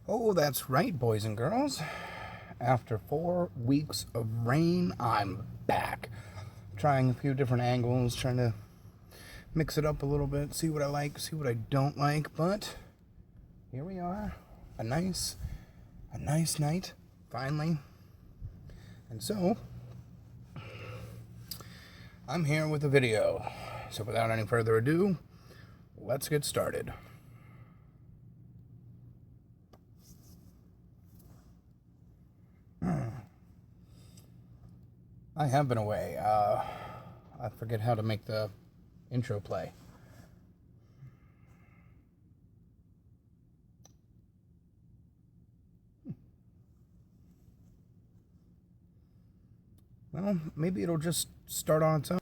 Oh, that's right, boys and girls. After 4 weeks of rain, I'm back. Trying a few different angles, trying to mix it up a little bit, see what I like, see what I don't like, but here we are. A nice night, finally. And so, I'm here with a video. So without any further ado, let's get started. I have been away. I forget how to make the intro play. Well, maybe it'll just start on its own.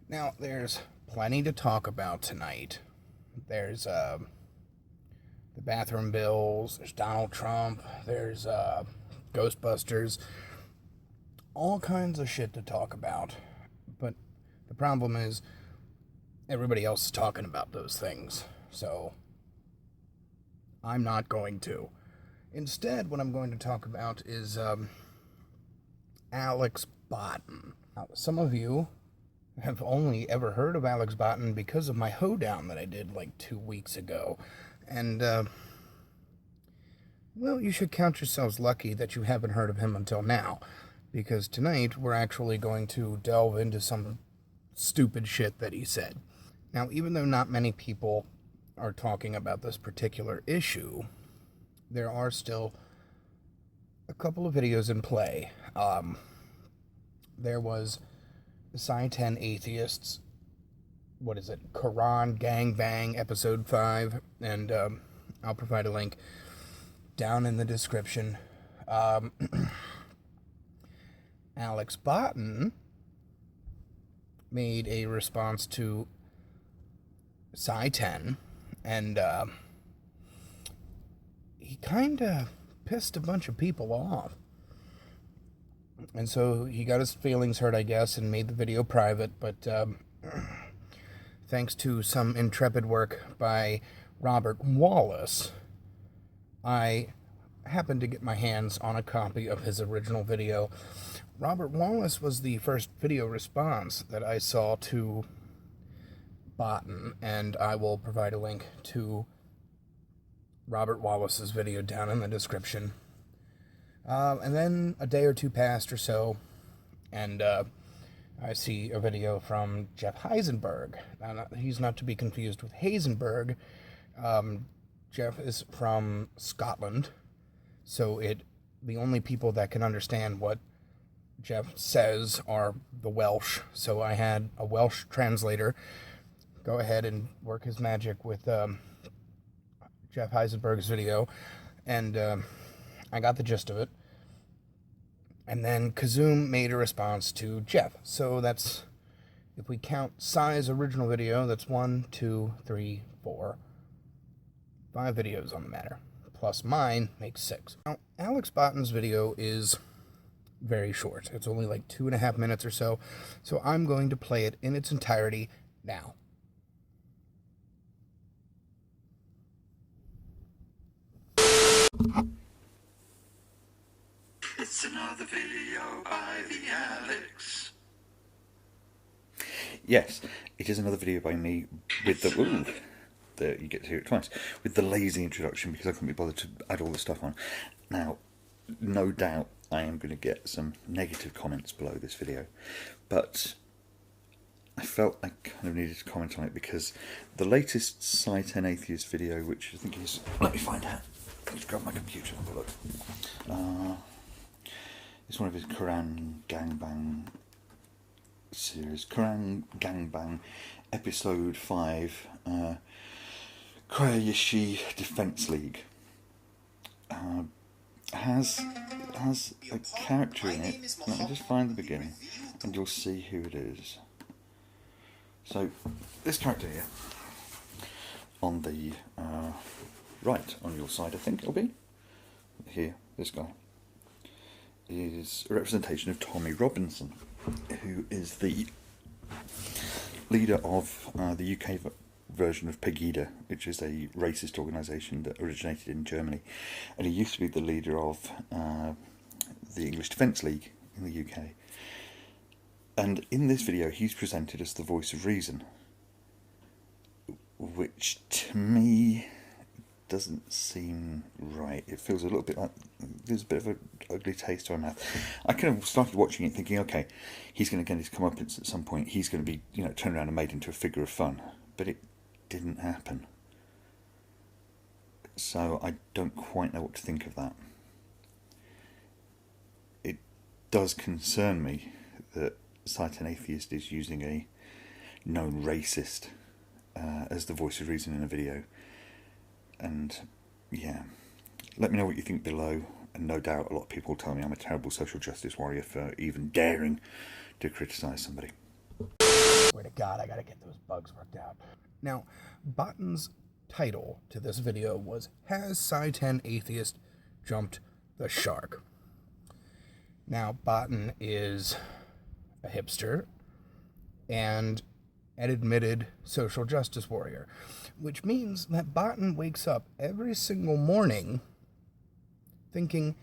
Now, there's plenty to talk about tonight. There's the bathroom bills, there's Donald Trump, there's Ghostbusters, all kinds of shit to talk about. But the problem is, everybody else is talking about those things, so I'm not going to. Instead, what I'm going to talk about is Alex Botton. Now, some of you have only ever heard of Alex Botton because of my hoedown that I did like 2 weeks ago. And, well, you should count yourselves lucky that you haven't heard of him until now. Because tonight, we're actually going to delve into some stupid shit that he said. Now, even though not many people are talking about this particular issue, there are still a couple of videos in play. There was Psi 10 Atheists, what is it, Quran Gangbang episode 5, and I'll provide a link down in the description. Alex Botton made a response to Psi 10, and he kind of pissed a bunch of people off. And so he got his feelings hurt, I guess, and made the video private, but thanks to some intrepid work by Robert Wallace, I happened to get my hands on a copy of his original video. Robert Wallace was the first video response that I saw to Botton, and I will provide a link to Robert Wallace's video down in the description. And then a day or two passed or so, and I see a video from Geoff Heisenberg. Now, he's not to be confused with Heisenberg. Geoff is from Scotland, so the only people that can understand what Geoff says are the Welsh. So I had a Welsh translator go ahead and work his magic with Geoff Heisenberg's video, and I got the gist of it. And then Kizzume made a response to Geoff. So that's, if we count Psi's original video, that's 1, 2, 3, 4, 5 videos on the matter. Plus mine makes 6. Now, Alex Botton's video is very short. It's only like 2.5 minutes or so. So I'm going to play it in its entirety now. It's another video by the Alex. Yes, it is another video by me with the... Ooh, you get to hear it twice. With the lazy introduction, because I couldn't be bothered to add all the stuff on. Now, no doubt I am going to get some negative comments below this video. But I felt I kind of needed to comment on it because the latest Psi 10 Atheist video, which I think is... Let me find out. Let's grab my computer and have a look. It's one of his Quran Gangbang series. Quran Gangbang episode 5, Koyashi Defense League. Has a character in it. Let me just find the beginning and you'll see who it is. So, this character here, on the right on your side, I think it'll be. Here, this guy, is a representation of Tommy Robinson. who is the leader of the UK version of Pegida, which is a racist organisation that originated in Germany, and he used to be the leader of the English Defence League in the UK. And in this video, he's presented as the voice of reason, which to me doesn't seem right. It feels a little bit like there's a bit of an ugly taste to my mouth. I kind of started watching it thinking, okay, he's going to get his comeuppance at some point. He's going to be, turned around and made into a figure of fun. But it didn't happen. So I don't quite know what to think of that. It does concern me that Satan Atheist is using a known racist as the voice of reason in a video. And yeah, let me know what you think below, and no doubt a lot of people tell me I'm a terrible social justice warrior for even daring to criticise somebody. Swear to God, I gotta get those bugs worked out. Now, Botton's title to this video was, Has Satan Atheist Jumped the Shark? Now, Botten is a hipster and an admitted social justice warrior, which means that Botten wakes up every single morning thinking,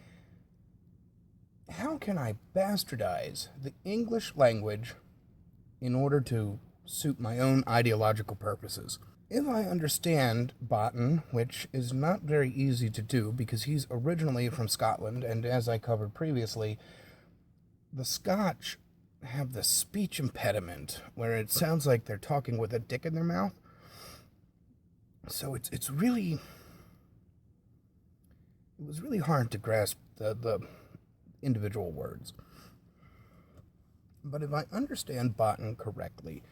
how can I bastardize the English language in order to suit my own ideological purposes? If I understand Botten, which is not very easy to do because he's originally from Scotland, and as I covered previously, the Scotch have the speech impediment where it sounds like they're talking with a dick in their mouth. So it was really hard to grasp the individual words. But if I understand Botten correctly,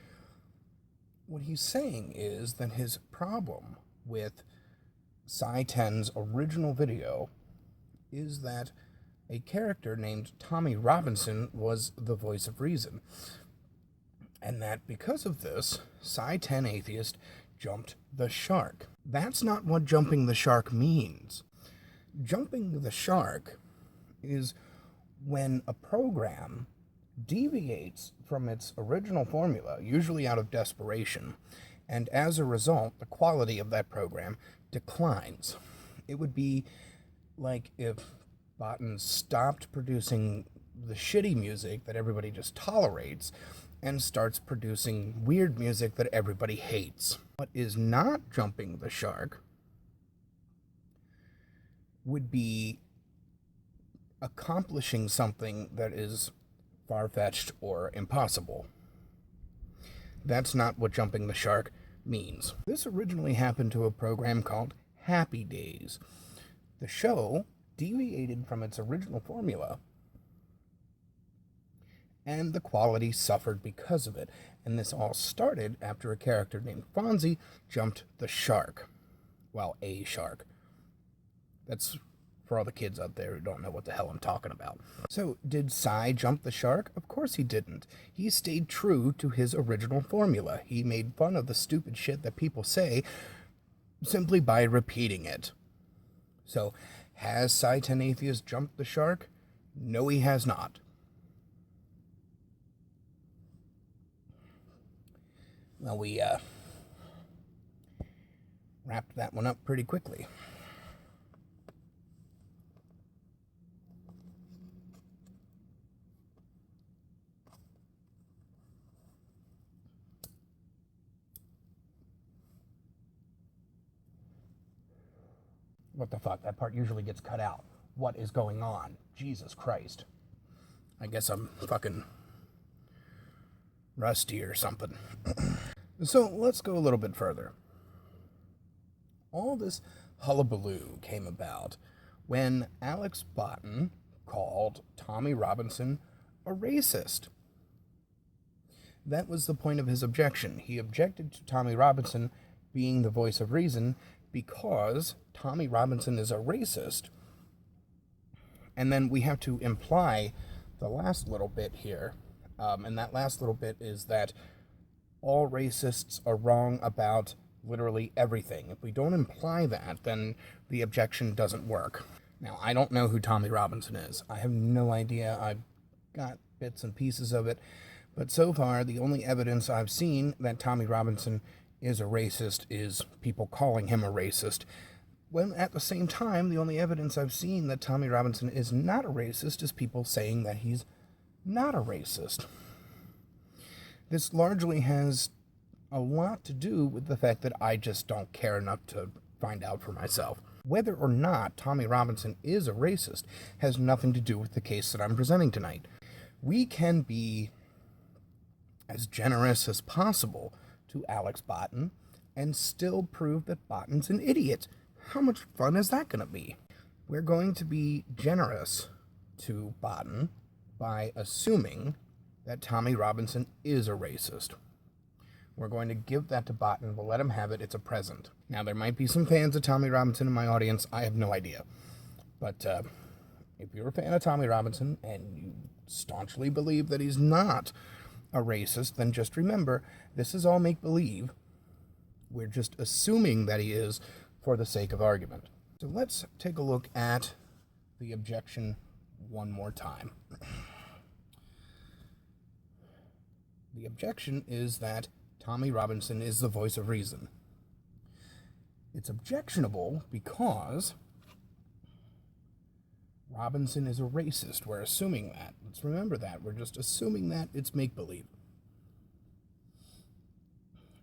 what he's saying is that his problem with Psi 10's original video is that a character named Tommy Robinson was the voice of reason, and that because of this, Psi 10 Atheist jumped the shark. That's not what jumping the shark means. Jumping the shark is when a program deviates from its original formula, usually out of desperation, and as a result, the quality of that program declines. It would be like if Botten stopped producing the shitty music that everybody just tolerates and starts producing weird music that everybody hates. What is not jumping the shark would be accomplishing something that is far-fetched or impossible. That's not what jumping the shark means. This originally happened to a program called Happy Days. The show deviated from its original formula, and the quality suffered because of it. And this all started after a character named Fonzie jumped the shark. Well, a shark. That's for all the kids out there who don't know what the hell I'm talking about. So, did Psi jump the shark? Of course he didn't. He stayed true to his original formula. He made fun of the stupid shit that people say simply by repeating it. So, has Psi 10 Atheist jumped the shark? No, he has not. Well, we wrapped that one up pretty quickly. What the fuck? That part usually gets cut out. What is going on? Jesus Christ. I guess I'm fucking rusty or something. So let's go a little bit further. All this hullabaloo came about when Alex Botten called Tommy Robinson a racist. That was the point of his objection. He objected to Tommy Robinson being the voice of reason because Tommy Robinson is a racist. And then we have to imply the last little bit here. And that last little bit is that all racists are wrong about literally everything. If we don't imply that, then the objection doesn't work. Now, I don't know who Tommy Robinson is. I have no idea. I've got bits and pieces of it. But so far, the only evidence I've seen that Tommy Robinson is a racist is people calling him a racist. When at the same time, the only evidence I've seen that Tommy Robinson is not a racist is people saying that he's not a racist. This largely has a lot to do with the fact that I just don't care enough to find out for myself. Whether or not Tommy Robinson is a racist has nothing to do with the case that I'm presenting tonight. We can be as generous as possible to Alex Botten and still prove that Botton's an idiot. How much fun is that going to be? We're going to be generous to Botten by assuming that Tommy Robinson is a racist. We're going to give that to Botten. We'll let him have it. It's a present. Now, there might be some fans of Tommy Robinson in my audience. I have no idea. But if you're a fan of Tommy Robinson and you staunchly believe that he's not a racist, then just remember, this is all make-believe. We're just assuming that he is for the sake of argument. So let's take a look at the objection one more time. The objection is that Tommy Robinson is the voice of reason. It's objectionable because Robinson is a racist. We're assuming that. Let's remember that. We're just assuming that it's make-believe.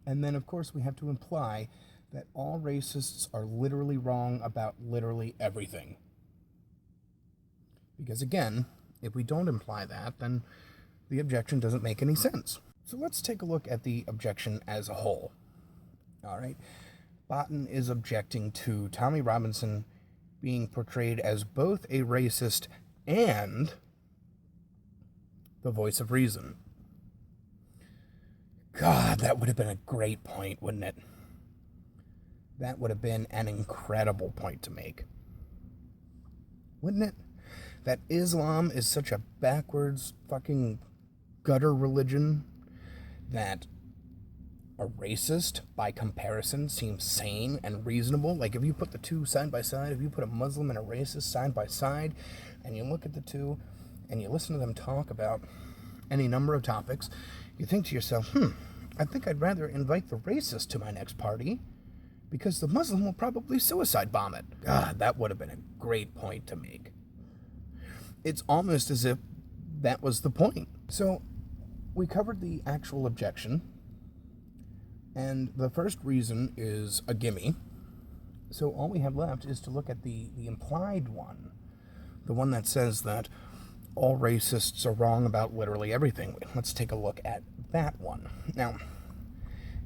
And then, of course, we have to imply that all racists are literally wrong about literally everything. Because, again, if we don't imply that, then the objection doesn't make any sense. So let's take a look at the objection as a whole. All right. Botten is objecting to Tommy Robinson being portrayed as both a racist and the voice of reason. God, that would have been a great point, wouldn't it? That would have been an incredible point to make. Wouldn't it? That Islam is such a backwards fucking gutter religion that a racist, by comparison, seems sane and reasonable. Like, if you put the two side by side, if you put a Muslim and a racist side by side, and you look at the two, and you listen to them talk about any number of topics, you think to yourself, I think I'd rather invite the racist to my next party, because the Muslim will probably suicide bomb it. God, that would have been a great point to make. It's almost as if that was the point. So, we covered the actual objection, and the first reason is a gimme. So all we have left is to look at the implied one, the one that says that all racists are wrong about literally everything. Let's take a look at that one. Now,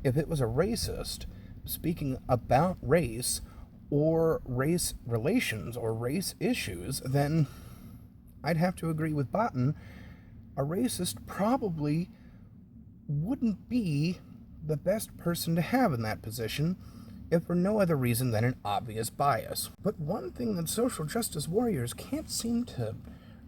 if it was a racist speaking about race or race relations or race issues, then I'd have to agree with Botten. A racist probably wouldn't be the best person to have in that position, if for no other reason than an obvious bias. But one thing that social justice warriors can't seem to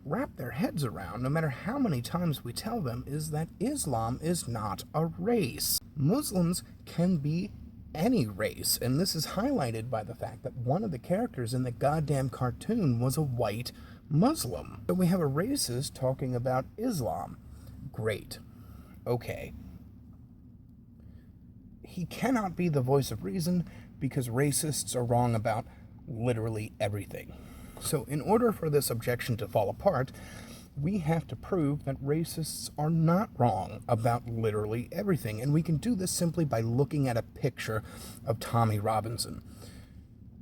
wrap their heads around, no matter how many times we tell them, is that Islam is not a race. Muslims can be any race, and this is highlighted by the fact that one of the characters in the goddamn cartoon was a white Muslim. So we have a racist talking about Islam. Great. Okay. He cannot be the voice of reason because racists are wrong about literally everything. So in order for this objection to fall apart, we have to prove that racists are not wrong about literally everything. And we can do this simply by looking at a picture of Tommy Robinson.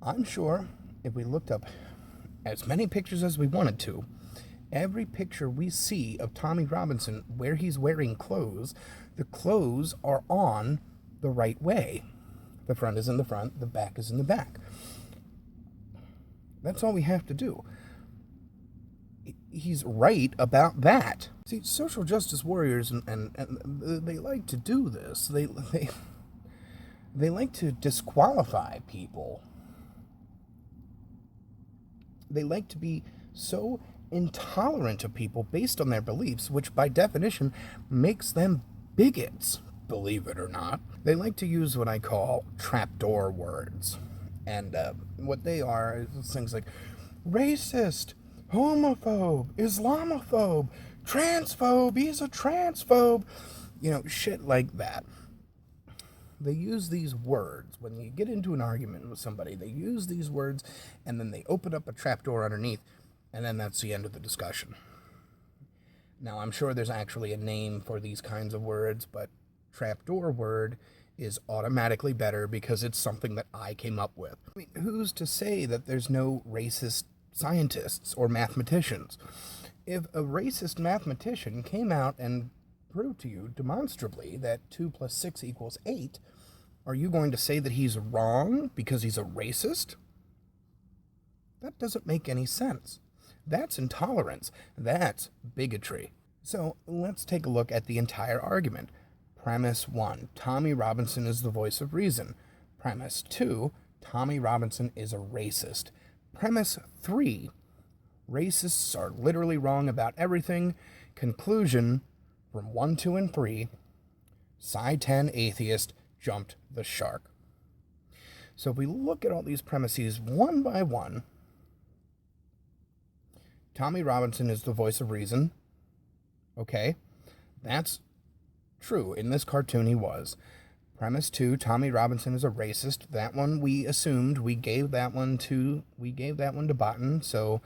I'm sure if we looked up as many pictures as we wanted to, every picture we see of Tommy Robinson where he's wearing clothes, the clothes are on the right way. The front is in the front, the back is in the back. That's all we have to do. He's right about that. See, social justice warriors, and they like to do this. They like to disqualify people. They like to be so intolerant of people based on their beliefs, which by definition makes them bigots, believe it or not. They like to use what I call trapdoor words. And what they are is things like racist, homophobe, Islamophobe, transphobe, he's a transphobe. You know, shit like that. They use these words. When you get into an argument with somebody, they use these words, and then they open up a trapdoor underneath, and then that's the end of the discussion. Now, I'm sure there's actually a name for these kinds of words, but trapdoor word is automatically better because it's something that I came up with. I mean, who's to say that there's no racist scientists or mathematicians? If a racist mathematician came out and proved to you demonstrably that 2 + 6 = 8, are you going to say that he's wrong because he's a racist? That doesn't make any sense. That's intolerance. That's bigotry. So let's take a look at the entire argument. Premise 1, Tommy Robinson is the voice of reason. Premise 2, Tommy Robinson is a racist. Premise 3, racists are literally wrong about everything. Conclusion, from 1, 2, and 3, Psi 10 atheist jumped the shark. So if we look at all these premises one by one, Tommy Robinson is the voice of reason. Okay, that's true. In this cartoon, he was. Premise 2, Tommy Robinson is a racist. That one we assumed. We gave that one to Botton, so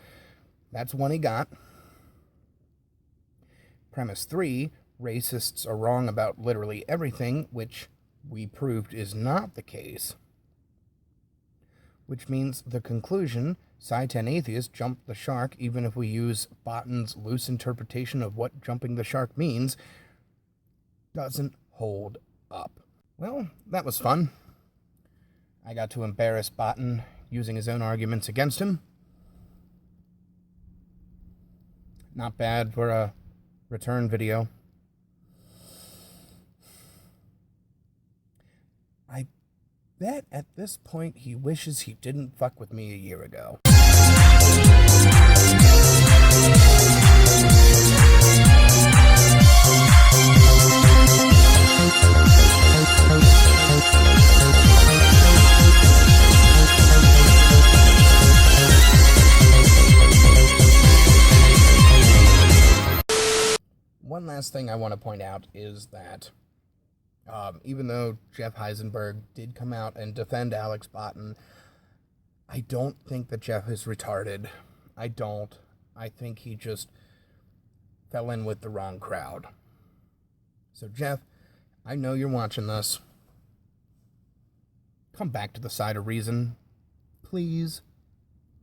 that's one he got. Premise 3, racists are wrong about literally everything, which we proved is not the case. Which means the conclusion, Psi 10 atheist jumped the shark, even if we use Botton's loose interpretation of what jumping the shark means, doesn't hold up. Well, that was fun. I got to embarrass Botton using his own arguments against him. Not bad for a return video. I bet at this point he wishes he didn't fuck with me a year ago. One last thing I want to point out is that even though Geoff Heisenberg did come out and defend Alex Botton, I don't think that Geoff is retarded. I don't. I think he just fell in with the wrong crowd. So, Geoff, I know you're watching this. Come back to the side of reason, please.